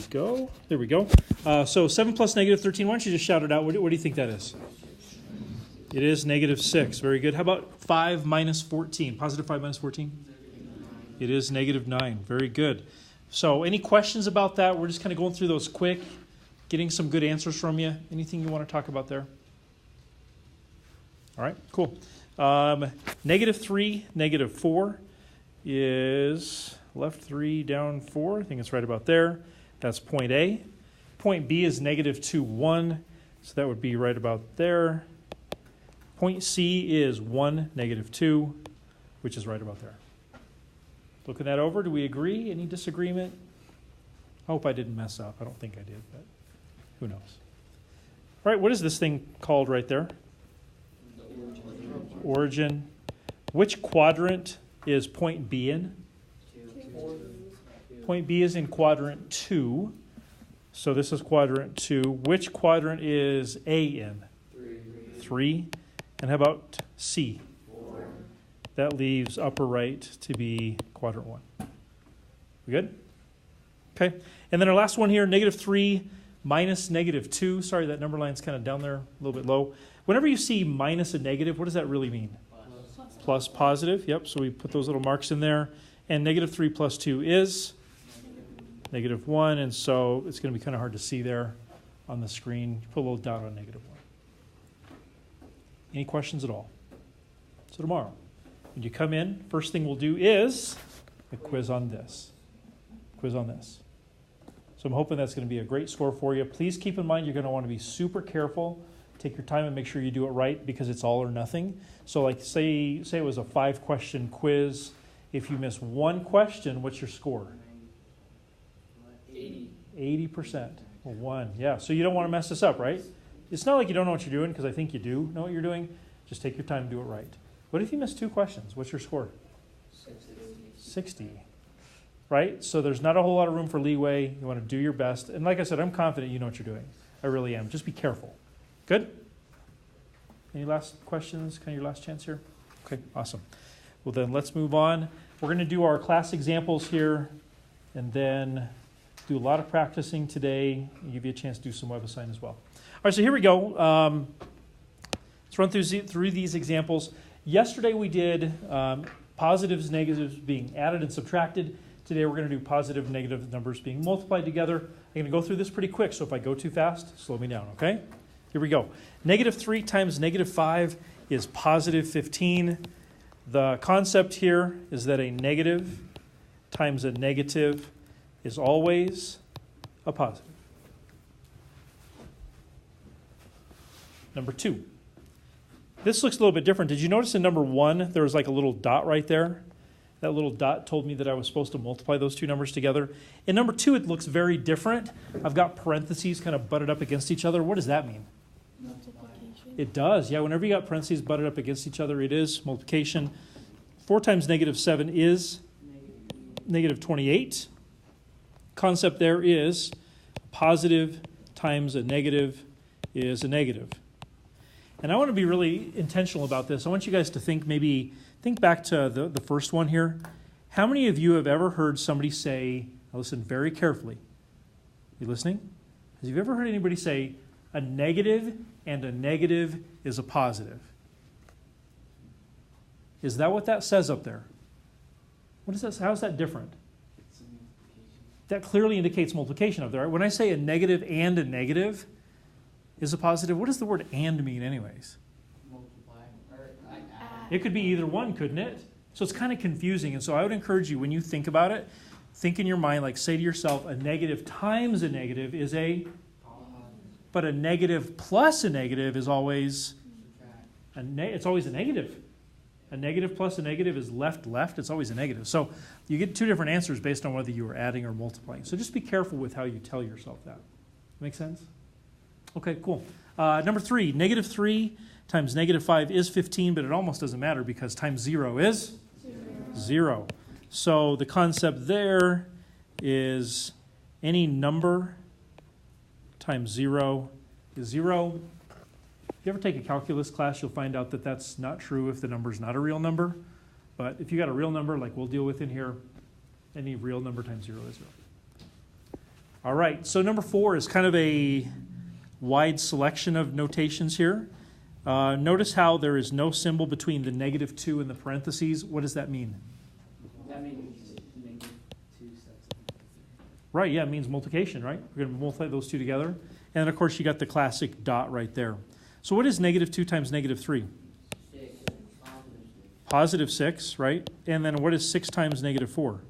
Go. There we go. So 7 plus negative 13. Why don't you just shout it out? What do you think that is? It is negative 6. Very good. How about 5 minus 14? Positive 5 minus 14? It is negative 9. Very good. So any questions about that? We're just kind of going through those quick, getting some good answers from you. Anything you want to talk about there? All right, cool. Negative 3, negative 4 is left 3, down 4. I think it's right about there. That's point A. Point B is negative 2, 1. So that would be right about there. Point C is 1, negative 2, which is right about there. Looking that over, do we agree? Any disagreement? I hope I didn't mess up. I don't think I did, but who knows? All right, what is this thing called right there? Origin. Which quadrant is point B in? Point B is in quadrant 2. So this is quadrant 2. Which quadrant is A in? 3. And how about C? 4. That leaves upper right to be quadrant 1. We good? Okay. And then our last one here, negative 3 minus negative 2. Sorry, that number line's kind of down there, a little bit low. Whenever you see minus a negative, what does that really mean? Plus positive. Yep, so we put those little marks in there. And negative 3 plus 2 is negative 1, and so it's going to be kind of hard to see there on the screen. Put a little dot on negative 1. Any questions at all? So tomorrow, when you come in, first thing we'll do is a quiz on this. Quiz on this. So I'm hoping that's going to be a great score for you. Please keep in mind you're going to want to be super careful. Take your time and make sure you do it right because it's all or nothing. So like say it was a 5-question quiz. If you miss one question, what's your score? 80%. Well, 1. Yeah, so you don't want to mess this up, right? It's not like you don't know what you're doing because I think you do know what you're doing. Just take your time and do it right. What if you miss 2 questions? What's your score? 60. Right? So there's not a whole lot of room for leeway. You want to do your best. And like I said, I'm confident you know what you're doing. I really am. Just be careful. Good? Any last questions? Kind of your last chance here? Okay, awesome. Well, then let's move on. We're going to do our class examples here and then do a lot of practicing today and give you a chance to do some web assignment as well. All right, so here we go. Let's run through these examples. Yesterday we did positives, negatives being added and subtracted. Today we're going to do positive, negative numbers being multiplied together. I'm going to go through this pretty quick, so if I go too fast, slow me down, okay? Here we go. Negative 3 times negative 5 is positive 15. The concept here is that a negative times a negative is always a positive. Number 2. This looks a little bit different. Did you notice in number 1 there was like a little dot right there? That little dot told me that I was supposed to multiply those 2 numbers together. In number 2, it looks very different. I've got parentheses kind of butted up against each other. What does that mean? Multiplication. It does. Yeah, whenever you got parentheses butted up against each other, it is multiplication. 4 times negative 7 is negative 28. Concept there is positive times a negative is a negative. And I want to be really intentional about this. I want you guys to think back to the first one here. How many of you have ever heard somebody say, now listen very carefully. You listening? Have you ever heard anybody say, a negative and a negative is a positive? Is that what that says up there? What is that? How is that different? That clearly indicates multiplication up there. Right? When I say a negative and a negative is a positive, what does the word and mean anyways? It could be either one, couldn't it? So it's kind of confusing. And so I would encourage you, when you think about it, think in your mind, like say to yourself, a negative times a negative is a, but a negative plus a negative is always, it's always a negative. A negative plus a negative is left. It's always a negative. So you get 2 different answers based on whether you are adding or multiplying. So just be careful with how you tell yourself that. Make sense? Okay, cool. Number 3, negative 3 times negative 5 is 15, but it almost doesn't matter because times 0 is 0. So the concept there is any number times 0 is 0. If you ever take a calculus class, you'll find out that that's not true if the number is not a real number. But if you got a real number, like we'll deal with in here, any real number times 0 is 0. All right, so number 4 is kind of a wide selection of notations here. Notice how there is no symbol between the -2 and the parentheses. What does that mean? That means -2 sets of. Right, yeah, it means multiplication, right? We're going to multiply those two together. And then, of course, you got the classic dot right there. So what is -2 times -3? 6. Positive 6, right? And then what is 6 times -4?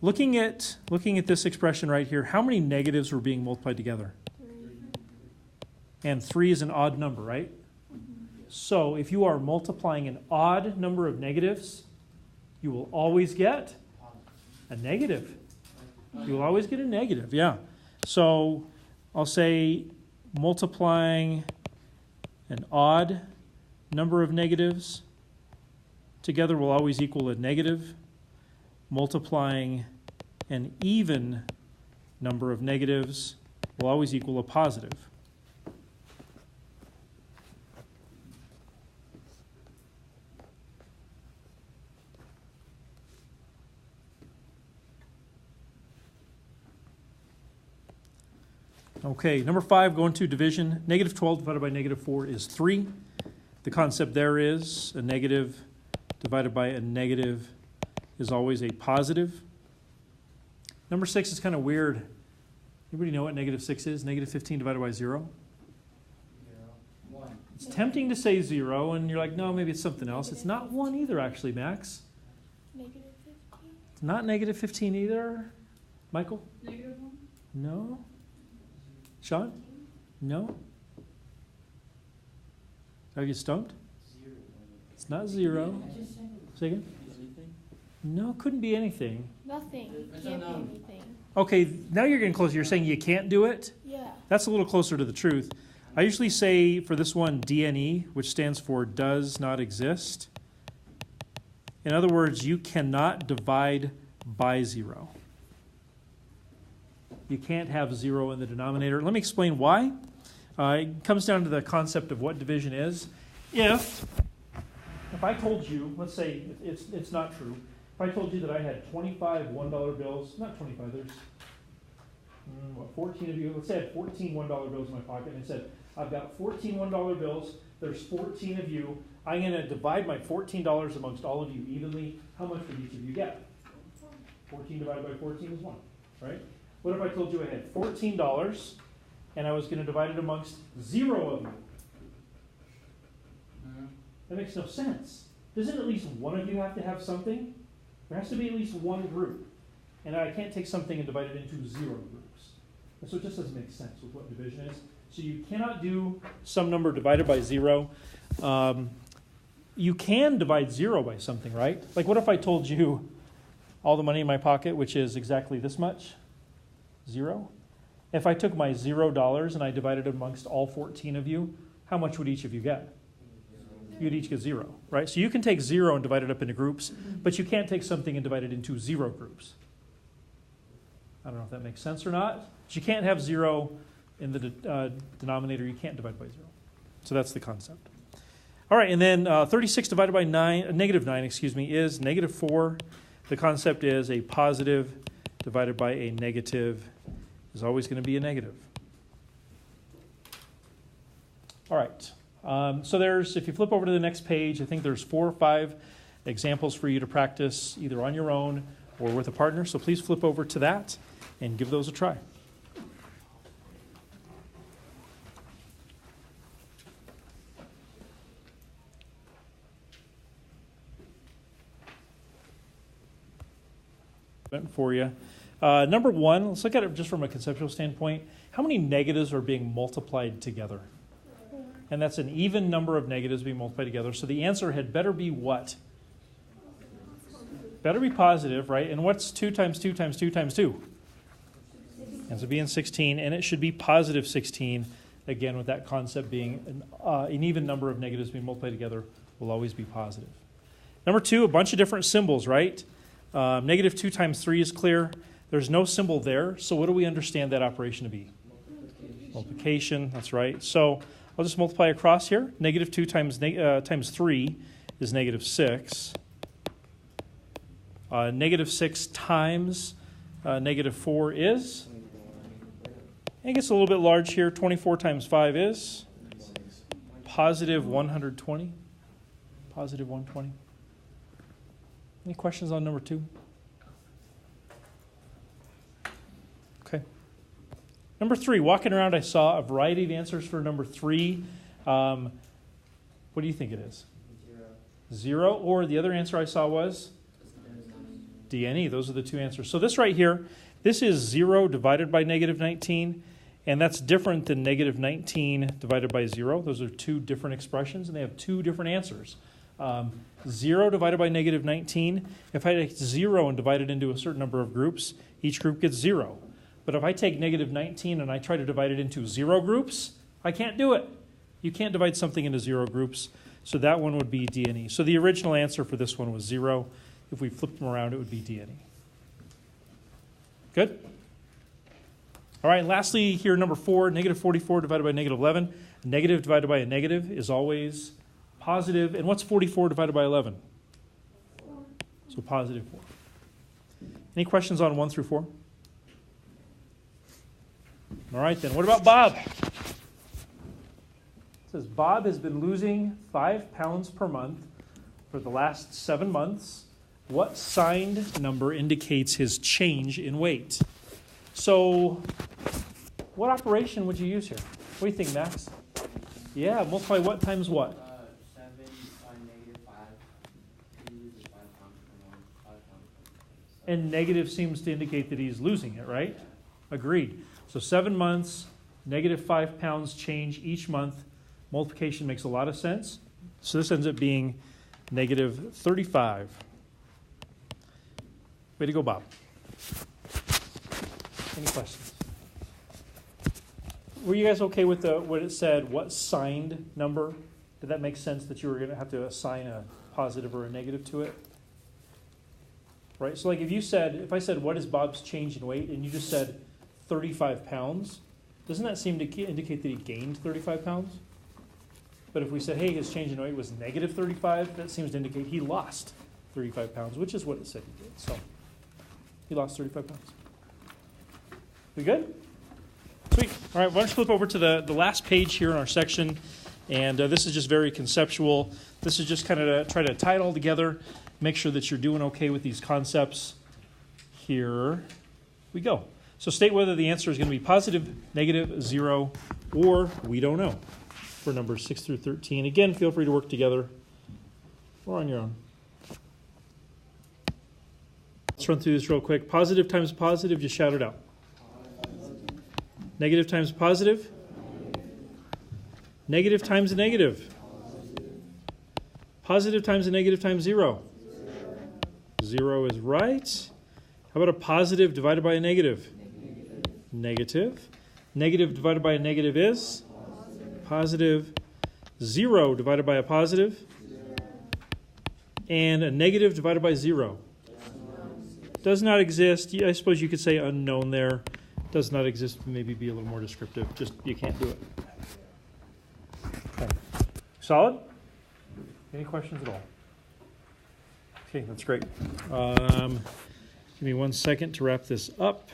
Looking at this expression right here, how many negatives were being multiplied together? 3. And 3 is an odd number, right? So if you are multiplying an odd number of negatives, you will always get a negative. You will always get a negative, yeah. So I'll say multiplying an odd number of negatives together will always equal a negative. Multiplying an even number of negatives will always equal a positive. Okay, number 5, going to division. -12 divided by -4 is 3. The concept there is a negative divided by a negative is always a positive. Number 6 is kind of weird. Anybody know what -6 is? -15 divided by 0? 1. It's tempting to say 0, and you're like, no, maybe it's something else. It's not 1 either, actually, Max. -15. It's not -15 either. Michael? -1. No. Sean? No. Did I get stumped? 0. It's not 0. Say again? No, couldn't be anything. Nothing. It's Can't be unknown. anything. Okay, now you're getting closer. You're saying you can't do it? Yeah. That's a little closer to the truth. I usually say for this one DNE, which stands for does not exist. In other words, you cannot divide by 0. You can't have 0 in the denominator. Let me explain why. It comes down to the concept of what division is. If I told you, let's say it's not true, if I told you that I had 25 $1 bills, not 25, there's 14 of you, let's say I had 14 $1 bills in my pocket, and I said, I've got 14 $1 bills, there's 14 of you, I'm going to divide my $14 amongst all of you evenly. How much would each of you get? 14 divided by 14 is 1, right? What if I told you I had $14 and I was going to divide it amongst 0 of you? That makes no sense. Doesn't at least one of you have to have something? There has to be at least one group. And I can't take something and divide it into 0 groups. And so it just doesn't make sense with what division is. So you cannot do some number divided by 0. You can divide 0 by something, right? Like what if I told you all the money in my pocket, which is exactly this much? 0. If I took my $0 and I divided it amongst all 14 of you, how much would each of you get? You'd each get 0, right? So you can take 0 and divide it up into groups, but you can't take something and divide it into 0 groups. I don't know if that makes sense or not. But you can't have 0 in the denominator. You can't divide by 0. So that's the concept. All right, and then 36 divided by -9, is -4. The concept is a positive divided by a negative is always going to be a negative. All right. So if you flip over to the next page, I think there's 4 or 5 examples for you to practice either on your own or with a partner. So please flip over to that and give those a try. For you. Number 1, let's look at it just from a conceptual standpoint. How many negatives are being multiplied together? And that's an even number of negatives being multiplied together. So the answer had better be what? Better be positive, right? And what's 2 times 2 times 2 times 2? Ends up being 16, and it should be positive 16. Again, with that concept being an even number of negatives being multiplied together will always be positive. Number 2, a bunch of different symbols, right? -2 times 3 is clear. There's no symbol there, so what do we understand that operation to be? Multiplication, that's right. So I'll just multiply across here. -2 times 3 is -6. -6 times negative 4 is? I think it's a little bit large here. 24 times 5 is? Positive 120. Positive 120. Any questions on number 2? Okay. Number 3, walking around I saw a variety of answers for number 3. What do you think it is? 0, or the other answer I saw was? DNE. Those are the two answers. So this right here, this is 0 divided by negative 19, and that's different than negative 19 divided by 0. Those are two different expressions, and they have two different answers. 0 divided by negative 19, if I take 0 and divide it into a certain number of groups, each group gets 0. But if I take negative 19 and I try to divide it into 0 groups, I can't do it. You can't divide something into 0 groups, so that one would be DNE. So the original answer for this one was 0. If we flip them around, it would be DNE. Good? All right, and lastly here, number 4, negative 44 divided by negative 11. A negative divided by a negative is always positive. And what's 44 divided by 11? 4. So positive 4. Any questions on 1 through 4? All right, then. What about Bob? It says Bob has been losing 5 pounds per month for the last 7 months. What signed number indicates his change in weight? So what operation would you use here? What do you think, Max? Yeah, multiply what times what? 7 by negative 5. He loses 5 pounds per month. 5 pounds per month. And negative seems to indicate that he's losing it, right? Agreed. So 7 months, negative 5 pounds change each month. Multiplication makes a lot of sense. So this ends up being negative 35. Way to go, Bob. Any questions? Were you guys okay with what it said, what signed number? Did that make sense that you were going to have to assign a positive or a negative to it? Right? So like if I said, what is Bob's change in weight? And you just said 35 pounds, doesn't that seem to indicate that he gained 35 pounds? But if we said, hey, his change in weight was negative 35, that seems to indicate he lost 35 pounds, which is what it said he did. So he lost 35 pounds. We good? Sweet. All right, why don't you flip over to the last page here in our section. And this is just very conceptual. This is just kind of to try to tie it all together, make sure that you're doing okay with these concepts. Here we go. So state whether the answer is going to be positive, negative, 0, or we don't know for numbers 6 through 13. Again, feel free to work together or on your own. Let's run through this real quick. Positive times positive, just shout it out. Negative times positive. Negative times a negative. Positive times a negative times 0. 0 is right. How about a positive divided by a negative? Negative. Negative divided by a negative is? Positive. 0 divided by a positive? And a negative divided by 0? Does not exist. I suppose you could say unknown there. Does not exist, maybe be a little more descriptive. Just, you can't do it. Okay. Solid? Any questions at all? Okay, that's great. Give me 1 second to wrap this up.